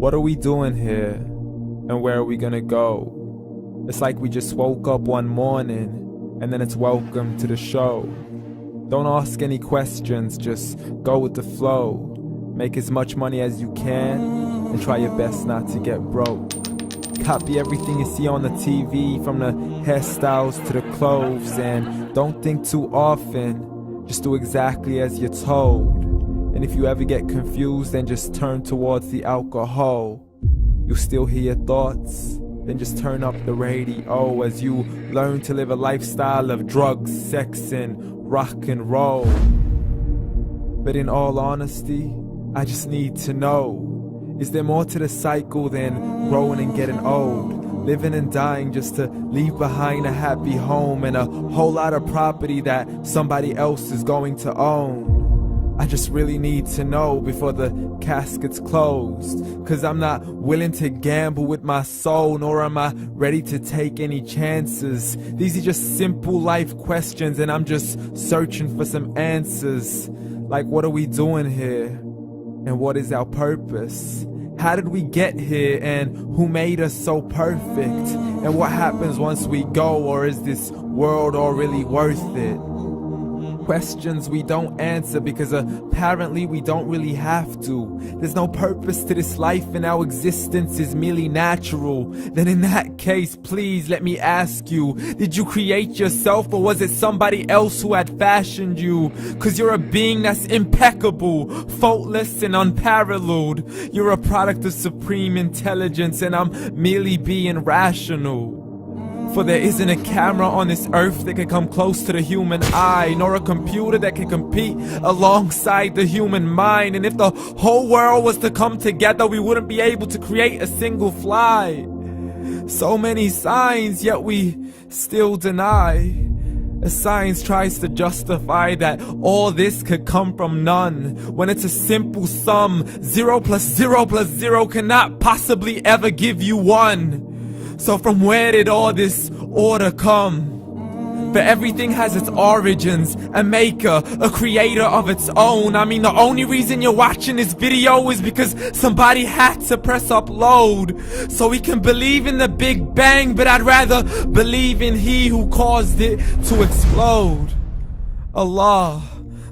What are we doing here? And where are we gonna go? It's like we just woke up one morning and then it's welcome to the show. Don't ask any questions, just go with the flow. Make as much money as you can and try your best not to get broke. Copy everything you see on the TV, from the hairstyles to the clothes, and don't think too often, just do exactly as you're told. And if you ever get confused, then just turn towards the alcohol. You still hear your thoughts? Then just turn up the radio as you learn to live a lifestyle of drugs, sex, and rock and roll. But in all honesty, I just need to know, is there more to the cycle than growing and getting old? Living and dying just to leave behind a happy home and a whole lot of property that somebody else is going to own. I just really need to know before the casket's closed, 'cause I'm not willing to gamble with my soul, nor am I ready to take any chances. These are just simple life questions and I'm just searching for some answers. Like, what are we doing here? And what is our purpose? How did we get here, and who made us so perfect? And what happens once we go, or is this world all really worth it? Questions we don't answer because apparently we don't really have to. There's no purpose to this life and our existence is merely natural. Then in that case, please let me ask you, did you create yourself, or was it somebody else who had fashioned you? 'Cause you're a being that's impeccable, faultless and unparalleled. You're a product of supreme intelligence and I'm merely being rational. For there isn't a camera on this earth that can come close to the human eye, nor a computer that can compete alongside the human mind. And if the whole world was to come together, we wouldn't be able to create a single fly. So many signs, yet we still deny. As science tries to justify that all this could come from none, when it's a simple sum. 0 plus 0 plus 0 cannot possibly ever give you 1. So from where did all this order come? For everything has its origins, a maker, a creator of its own. I mean, the only reason you're watching this video is because somebody had to press upload. So we can believe in the Big Bang, but I'd rather believe in He who caused it to explode. Allah,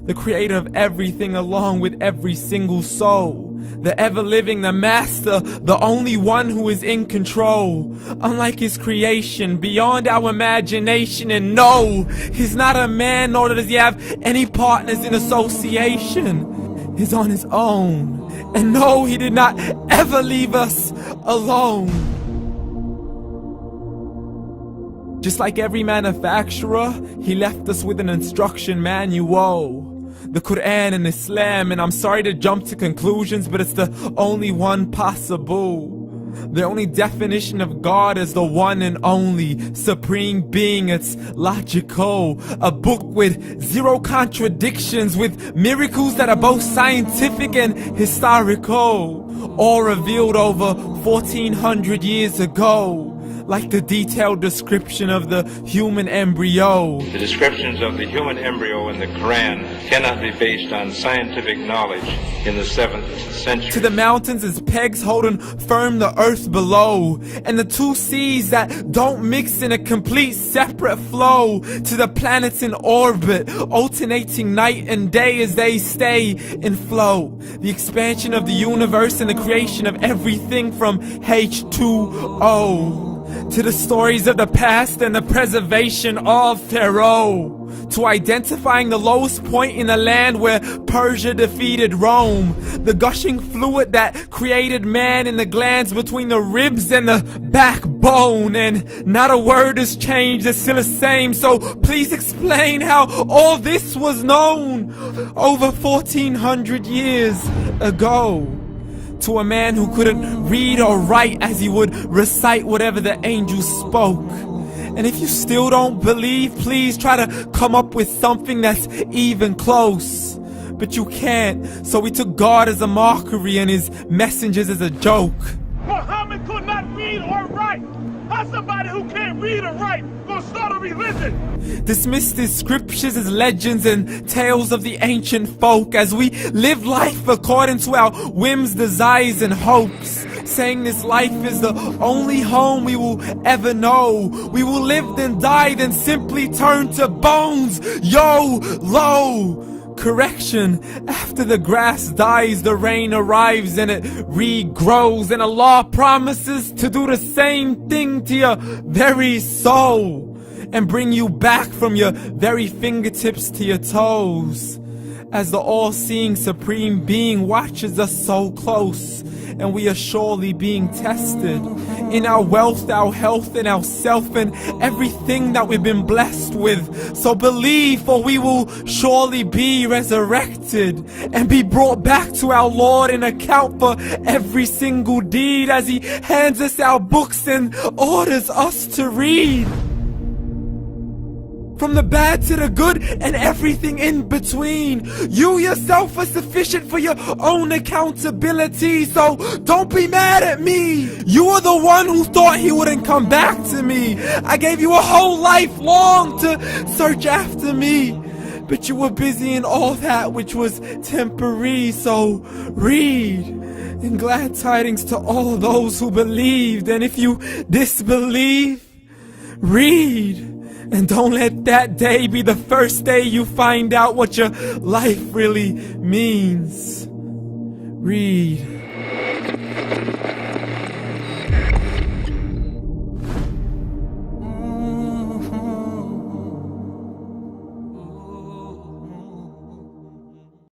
the creator of everything along with every single soul. The ever-living, the master, the only one who is in control. Unlike his creation, beyond our imagination. And no, he's not a man, nor does he have any partners in association. He's on his own. And no, he did not ever leave us alone. Just like every manufacturer, he left us with an instruction manual. The Quran and Islam, and I'm sorry to jump to conclusions, but it's the only one possible. The only definition of God is the one and only supreme being. It's logical, a book with 0 contradictions, with miracles that are both scientific and historical, all revealed over 1400 years ago. Like the detailed description of the human embryo. The descriptions of the human embryo in the Quran cannot be based on scientific knowledge in the 7th century. To the mountains as pegs holding firm the earth below, and the 2 seas that don't mix in a complete separate flow. To the planets in orbit, alternating night and day as they stay in flow. The expansion of the universe and the creation of everything from H2O. To the stories of the past and the preservation of Pharaoh. To identifying the lowest point in the land where Persia defeated Rome. The gushing fluid that created man in the glands between the ribs and the backbone. And not a word has changed, it's still the same. So please explain how all this was known over 1400 years ago. To a man who couldn't read or write, as he would recite whatever the angels spoke. And if you still don't believe, please try to come up with something that's even close. But you can't, so we took God as a mockery and his messengers as a joke. Muhammad could not read or write. How's somebody who can't read or write gonna start a religion? Dismissed his scriptures as legends and tales of the ancient folk, as we live life according to our whims, desires, and hopes. saying this life is the only home we will ever know. We will live then die, then simply turn to bones. YOLO! Correction, after the grass dies, the rain arrives and it regrows, and Allah promises to do the same thing to your very soul and bring you back from your very fingertips to your toes, as the all-seeing supreme being watches us so close, and we are surely being tested in our wealth, our health, and our self, and everything that we've been blessed with. So believe, for we will surely be resurrected and be brought back to our Lord and account for every single deed, as He hands us our books and orders us to read. From the bad to the good and everything in between. You yourself are sufficient for your own accountability, so don't be mad at me. You are the one who thought He wouldn't come back to me. I gave you a whole life long to search after me, but you were busy in all that which was temporary. So read, and glad tidings to all those who believed. And if you disbelieve, read. And don't let that day be the first day you find out what your life really means. Read.